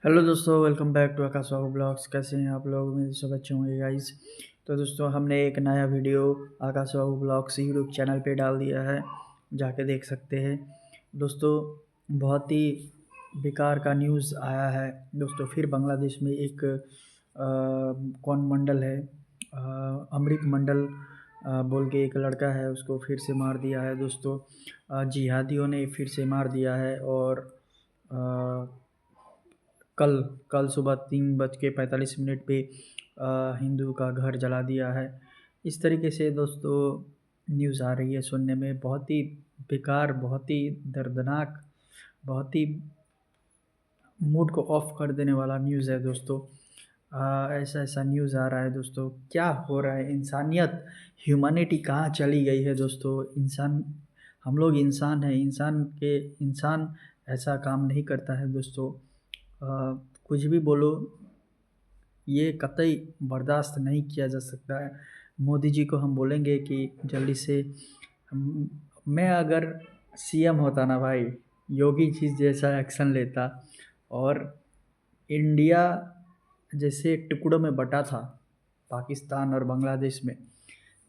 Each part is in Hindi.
हेलो दोस्तों, वेलकम बैक टू आकाश वाहू ब्लॉग्स। कैसे हैं आप लोग? उम्मीद सब अच्छे होंगे गाइस। तो दोस्तों, हमने एक नया वीडियो आकाश वाहू ब्लॉग्स यूट्यूब चैनल पे डाल दिया है, जाके देख सकते हैं। दोस्तों, बहुत ही बेकार का न्यूज़ आया है दोस्तों। फिर बांग्लादेश में एक कौन मंडल है, अमृत मंडल बोल के एक लड़का है, उसको फिर से मार दिया है दोस्तों। जिहादियों ने फिर से मार दिया है। और कल कल सुबह 3:45 पे हिंदू का घर जला दिया है। इस तरीके से दोस्तों न्यूज़ आ रही है सुनने में, बहुत ही बेकार, बहुत ही दर्दनाक, बहुत ही मूड को ऑफ कर देने वाला न्यूज़ है दोस्तों। ऐसा ऐसा न्यूज़ आ रहा है दोस्तों। क्या हो रहा है? इंसानियत, ह्यूमैनिटी कहाँ चली गई है दोस्तों? इंसान, हम लोग इंसान हैं, इंसान ऐसा काम नहीं करता है दोस्तों। कुछ भी बोलो, ये कतई बर्दाश्त नहीं किया जा सकता है। मोदी जी को हम बोलेंगे कि जल्दी से मैं अगर सीएम होता ना भाई, योगी जी जैसा एक्शन लेता और इंडिया जैसे एक टुकड़ों में बटा था, पाकिस्तान और बांग्लादेश में,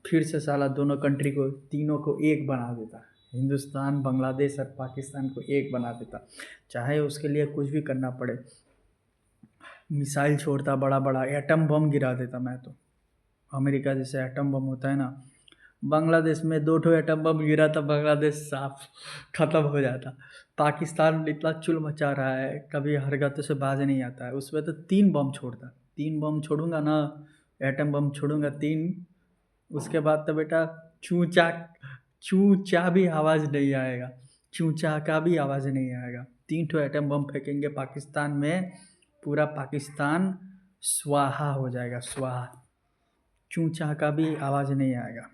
फिर से साला दोनों कंट्री को, तीनों को एक बना देता। हिंदुस्तान, बांग्लादेश और पाकिस्तान को एक बना देता, चाहे उसके लिए कुछ भी करना पड़े। मिसाइल छोड़ता, बड़ा बड़ा एटम बम गिरा देता मैं तो। अमेरिका जैसे एटम बम होता है ना, बांग्लादेश में 2 एटम बम गिरा था, बांग्लादेश साफ ख़त्म हो जाता। पाकिस्तान इतना चुल मचा रहा है, कभी हरकतों से बाज नहीं आता है। उसमें तो 3 बम छोड़ता, 3 बम छोड़ूंगा ना, एटम बम छोड़ूंगा 3, उसके बाद तो बेटा चूचा चूचा भी आवाज़ नहीं आएगा, चूचा का भी आवाज़ नहीं आएगा। 3 एटम बम फेंकेंगे पाकिस्तान में, पूरा पाकिस्तान स्वाहा हो जाएगा, स्वाहा। चूचा का भी आवाज़ नहीं आएगा।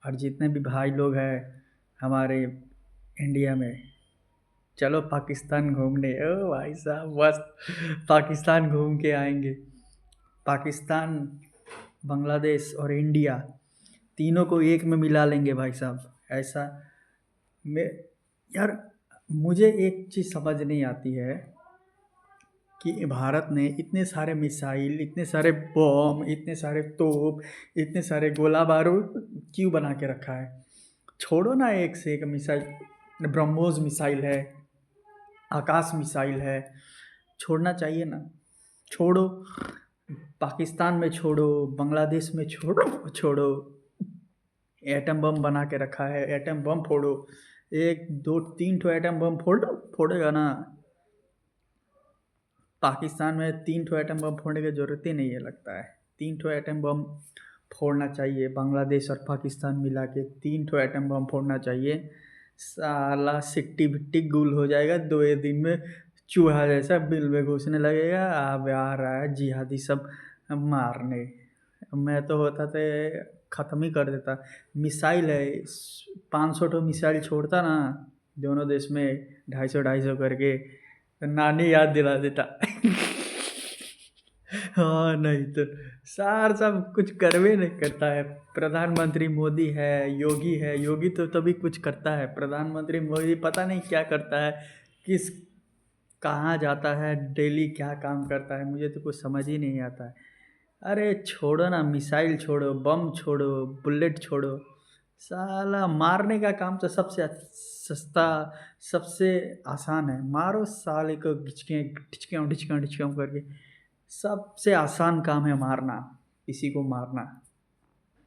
और जितने भी भाई लोग हैं हमारे इंडिया में, चलो पाकिस्तान घूमने। ओ भाई साहब, मस्त पाकिस्तान घूम के आएंगे। पाकिस्तान, बांग्लादेश और इंडिया तीनों को एक में मिला लेंगे भाई साहब। ऐसा मैं, यार, मुझे एक चीज़ समझ नहीं आती है कि भारत ने इतने सारे मिसाइल, इतने सारे बम, इतने सारे तोप, इतने सारे गोला बारूद क्यों बना के रखा है? छोड़ो ना, एक से एक मिसाइल, ब्रह्मोस मिसाइल है, आकाश मिसाइल है, छोड़ना चाहिए ना। छोड़ो, पाकिस्तान में छोड़ो, बांग्लादेश में छोड़ो, छोड़ो। एटम बम बना के रखा है, एटम बम फोड़ो। 1 2 3 एटम बम फोड़ेगा ना। पाकिस्तान में 3 एटम बम फोड़ने की ज़रूरत ही नहीं है लगता है। 3 एटम बम फोड़ना चाहिए, बांग्लादेश और पाकिस्तान मिला के 3 एटम बम फोड़ना चाहिए। साला सिट्टी बिट्टी गुल हो जाएगा 2 दिन में, चूहा जैसा बिल में घुसने लगेगा। अब आ रहा है जिहादी सब मारने। मैं तो होता तो ख़त्म ही कर देता। मिसाइल है, 500 मिसाइल छोड़ता ना दोनों देश में, 250 करके, तो नानी याद दिला देता। हाँ, नहीं तो सार सब कुछ करवे नहीं करता है। प्रधानमंत्री मोदी है, योगी है, योगी तो तभी कुछ करता है। प्रधानमंत्री मोदी पता नहीं क्या करता है, किस कहाँ जाता है, डेली क्या काम करता है, मुझे तो कुछ समझ ही नहीं आता है। अरे छोड़ो ना, मिसाइल छोड़ो, बम छोड़ो, बुलेट छोड़ो, साला मारने का काम तो सबसे सस्ता, सबसे आसान है। मारो साले को, घिचके ढिचके ढिचके ढिचके करके। सबसे आसान काम है मारना, किसी को मारना।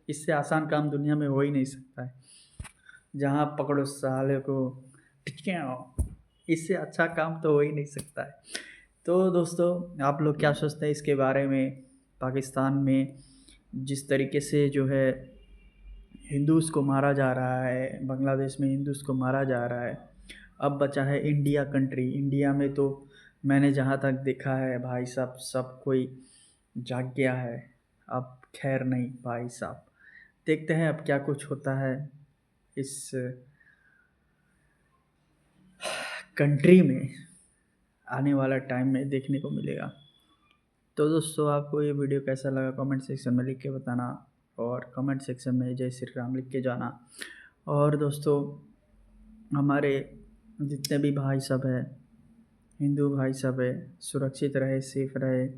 इससे आसान काम दुनिया में हो ही नहीं सकता है। जहाँ पकड़ो साले को, ढिचके, इससे अच्छा काम तो हो ही नहीं सकता है। तो दोस्तों, आप लोग क्या सोचते हैं इसके बारे में? पाकिस्तान में जिस तरीके से जो है हिंदूज़ को मारा जा रहा है, बांग्लादेश में हिंदूज़ को मारा जा रहा है। अब बचा है इंडिया कंट्री। इंडिया में तो मैंने जहाँ तक देखा है भाई साहब, सब कोई जाग गया है। अब खैर नहीं भाई साहब, देखते हैं अब क्या कुछ होता है इस कंट्री में, आने वाला टाइम में देखने को मिलेगा। तो दोस्तों, आपको ये वीडियो कैसा लगा कमेंट सेक्शन में लिख के बताना, और कमेंट सेक्शन में जय श्री राम लिख के जाना। और दोस्तों, हमारे जितने भी भाई सब हैं, हिंदू भाई सब है सुरक्षित रहे, सेफ रहे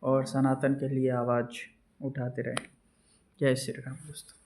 और सनातन के लिए आवाज़ उठाते रहे। जय श्री राम दोस्तों।